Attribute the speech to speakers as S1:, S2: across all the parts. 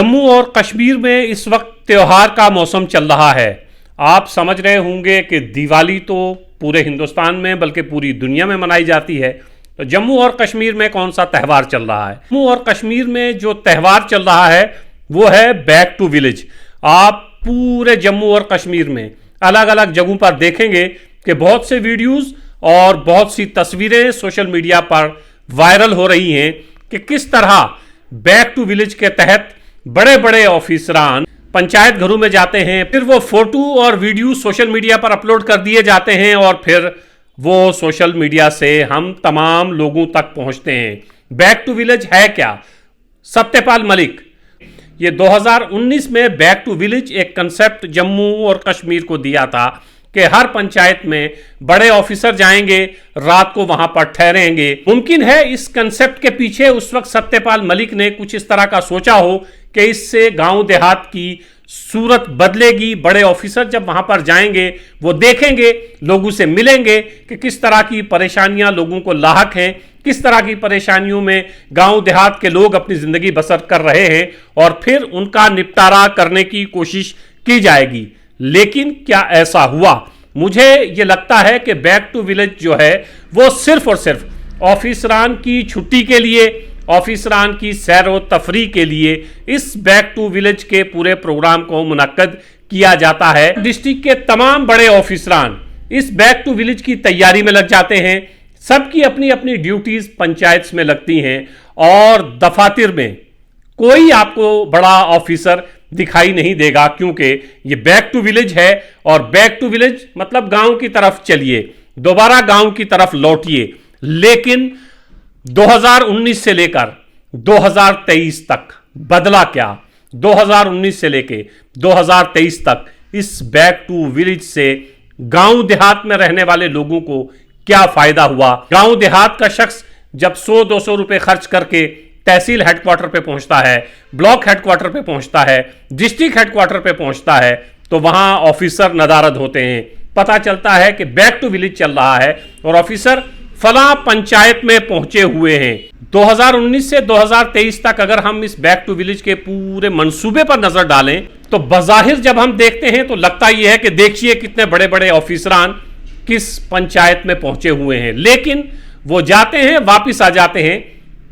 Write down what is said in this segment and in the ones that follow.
S1: जम्मू और कश्मीर में इस वक्त त्योहार का मौसम चल रहा है। आप समझ रहे होंगे कि दिवाली तो पूरे हिंदुस्तान में बल्कि पूरी दुनिया में मनाई जाती है, तो जम्मू और कश्मीर में कौन सा त्यौहार चल रहा है? जम्मू और कश्मीर में जो त्यौहार चल रहा है वो है बैक टू विलेज। आप पूरे जम्मू और कश्मीर में अलग अलग जगहों पर देखेंगे कि बहुत से वीडियोस और बहुत सी तस्वीरें सोशल मीडिया पर वायरल हो रही हैं कि किस तरह बैक टू विलेज के तहत बड़े बड़े ऑफिसरान पंचायत घरों में जाते हैं, फिर वो फोटो और वीडियो सोशल मीडिया पर अपलोड कर दिए जाते हैं और फिर वो सोशल मीडिया से हम तमाम लोगों तक पहुंचते हैं। बैक टू विलेज है क्या? सत्यपाल मलिक, ये 2019 में बैक टू विलेज एक कंसेप्ट जम्मू और कश्मीर को दिया था कि हर पंचायत में बड़े ऑफिसर जाएंगे, रात को वहां पर ठहरेंगे। मुमकिन है इस कंसेप्ट के पीछे उस वक्त सत्यपाल मलिक ने कुछ इस तरह का सोचा हो कि इससे गांव देहात की सूरत बदलेगी। बड़े ऑफिसर जब वहां पर जाएंगे वो देखेंगे, लोगों से मिलेंगे कि किस तरह की परेशानियां लोगों को लाहक हैं, किस तरह की परेशानियों में गांव देहात के लोग अपनी जिंदगी बसर कर रहे हैं और फिर उनका निपटारा करने की कोशिश की जाएगी। लेकिन क्या ऐसा हुआ? मुझे ये लगता है कि बैक टू विलेज जो है वो सिर्फ और सिर्फ ऑफिसरान की छुट्टी के लिए, ऑफिसरान की सैर व तफरी के लिए इस बैक टू विलेज के पूरे प्रोग्राम को मुनक्कद किया जाता है। डिस्ट्रिक्ट के तमाम बड़े ऑफिसरान इस बैक टू विलेज की तैयारी में लग जाते हैं। सबकी अपनी अपनी ड्यूटीज पंचायत में लगती हैं और दफातर में कोई आपको बड़ा ऑफिसर दिखाई नहीं देगा, क्योंकि ये बैक टू विलेज है और बैक टू विलेज मतलब गांव की तरफ चलिए, दोबारा गांव की तरफ लौटिए। लेकिन 2019 से लेकर 2023 तक बदला क्या? 2019 से लेकर 2023 तक इस बैक टू विलेज से गांव देहात में रहने वाले लोगों को क्या फायदा हुआ? गांव देहात का शख्स जब 100-200 रुपए खर्च करके तहसील हेडक्वार्टर पे पहुंचता है, ब्लॉक हेडक्वार्टर पे पहुंचता है, डिस्ट्रिक्ट हेडक्वार्टर पे पहुंचता है, तो वहां ऑफिसर नदारद होते हैं। पता चलता है कि बैक टू विलेज चल रहा है और ऑफिसर फला पंचायत में पहुंचे हुए हैं। 2019 से 2023 तक अगर हम इस बैक टू विलेज के पूरे मंसूबे पर नजर डालें तो बज़ाहिर जब हम देखते हैं तो लगता यह है कि देखिए कितने बड़े बड़े ऑफिसरान किस पंचायत में पहुंचे हुए हैं। लेकिन वो जाते हैं, वापिस आ जाते हैं।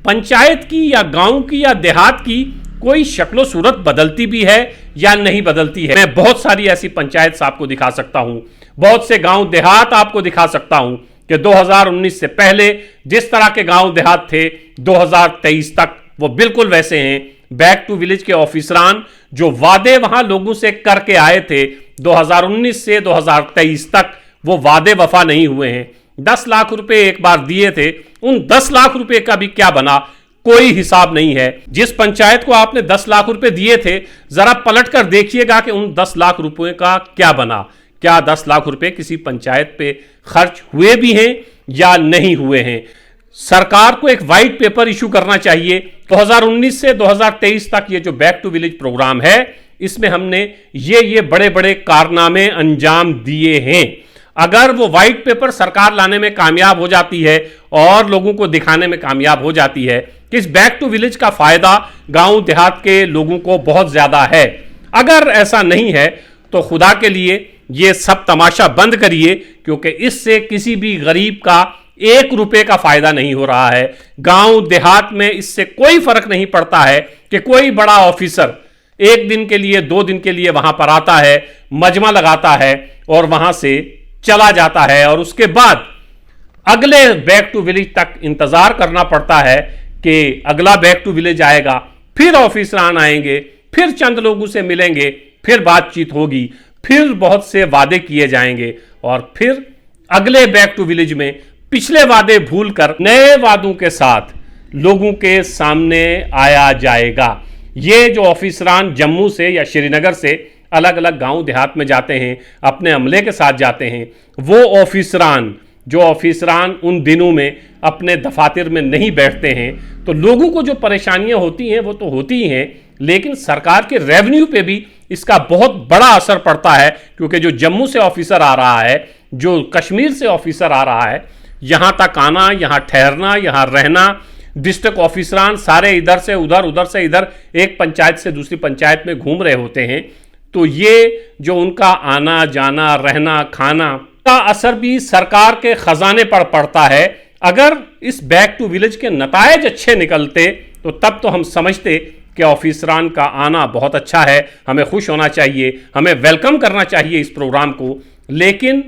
S1: पंचायत की या गांव की या देहात की कोई शक्लो सूरत बदलती भी है या नहीं बदलती है? मैं बहुत सारी ऐसी पंचायत आपको दिखा सकता हूं, बहुत से गांव देहात आपको दिखा सकता हूं कि 2019 से पहले जिस तरह के गांव देहात थे 2023 तक वो बिल्कुल वैसे हैं। बैक टू विलेज के ऑफिसरान जो वादे वहां लोगों से करके आए थे 2019 से 2023 तक, वो वादे वफा नहीं हुए हैं। 10 लाख रुपए एक बार दिए थे, उन 10 लाख रुपए का भी क्या बना कोई हिसाब नहीं है। जिस पंचायत को आपने 10 लाख रुपए दिए थे, जरा पलट कर देखिएगा कि उन 10 लाख रुपए का क्या बना। क्या 10 लाख रुपए किसी पंचायत पे खर्च हुए भी हैं या नहीं हुए हैं? सरकार को एक वाइट पेपर इशू करना चाहिए। 2019 से 2023 तक ये जो बैक टू विलेज प्रोग्राम है, इसमें हमने ये बड़े बड़े कारनामे अंजाम दिए हैं। अगर वो व्हाइट पेपर सरकार लाने में कामयाब हो जाती है और लोगों को दिखाने में कामयाब हो जाती है कि इस बैक टू विलेज का फायदा गांव देहात के लोगों को बहुत ज्यादा है, अगर ऐसा नहीं है तो खुदा के लिए ये सब तमाशा बंद करिए, क्योंकि इससे किसी भी गरीब का 1 रुपए का फायदा नहीं हो रहा है। गांव देहात में इससे कोई फर्क नहीं पड़ता है कि कोई बड़ा ऑफिसर 1 दिन के लिए 2 दिन के लिए वहां पर आता है, मजमा लगाता है और वहां से चला जाता है और उसके बाद अगले बैक टू विलेज तक इंतजार करना पड़ता है कि अगला बैक टू विलेज आएगा, फिर ऑफिसरान आएंगे, फिर चंद लोगों से मिलेंगे, फिर बातचीत होगी, फिर बहुत से वादे किए जाएंगे और फिर अगले बैक टू विलेज में पिछले वादे भूलकर नए वादों के साथ लोगों के सामने आया जाएगा। ये जो ऑफिसरान जम्मू से या श्रीनगर से अलग अलग गांव देहात में जाते हैं, अपने अमले के साथ जाते हैं, वो ऑफिसरान उन दिनों में अपने दफातर में नहीं बैठते हैं, तो लोगों को जो परेशानियां होती हैं वो तो होती ही हैं, लेकिन सरकार के रेवेन्यू पे भी इसका बहुत बड़ा असर पड़ता है। क्योंकि जो जम्मू से ऑफिसर आ रहा है, जो कश्मीर से ऑफिसर आ रहा है, यहाँ तक आना, यहाँ ठहरना, यहाँ रहना, डिस्ट्रिक्ट ऑफिसरान सारे इधर से उधर, उधर से इधर, एक पंचायत से दूसरी पंचायत में घूम रहे होते हैं। तो ये जो उनका आना जाना, रहना, खाना का असर भी सरकार के खजाने पर पड़ता है। अगर इस बैक टू विलेज के नतायज अच्छे निकलते तो तब तो हम समझते कि ऑफिसरान का आना बहुत अच्छा है, हमें खुश होना चाहिए, हमें वेलकम करना चाहिए इस प्रोग्राम को। लेकिन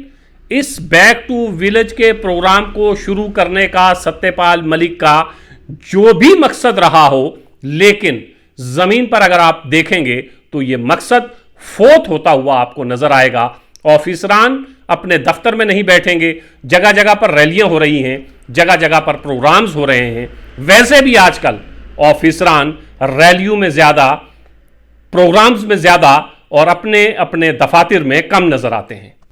S1: इस बैक टू विलेज के प्रोग्राम को शुरू करने का सत्यपाल मलिक का जो भी मकसद रहा हो, लेकिन जमीन पर अगर आप देखेंगे तो यह मकसद फोत होता हुआ आपको नजर आएगा। ऑफिसरान अपने दफ्तर में नहीं बैठेंगे, जगह जगह पर रैलियां हो रही हैं, जगह जगह पर प्रोग्राम्स हो रहे हैं। वैसे भी आजकल ऑफिसरान रैलियों में ज्यादा, प्रोग्राम्स में ज्यादा और अपने अपने दफातर में कम नजर आते हैं।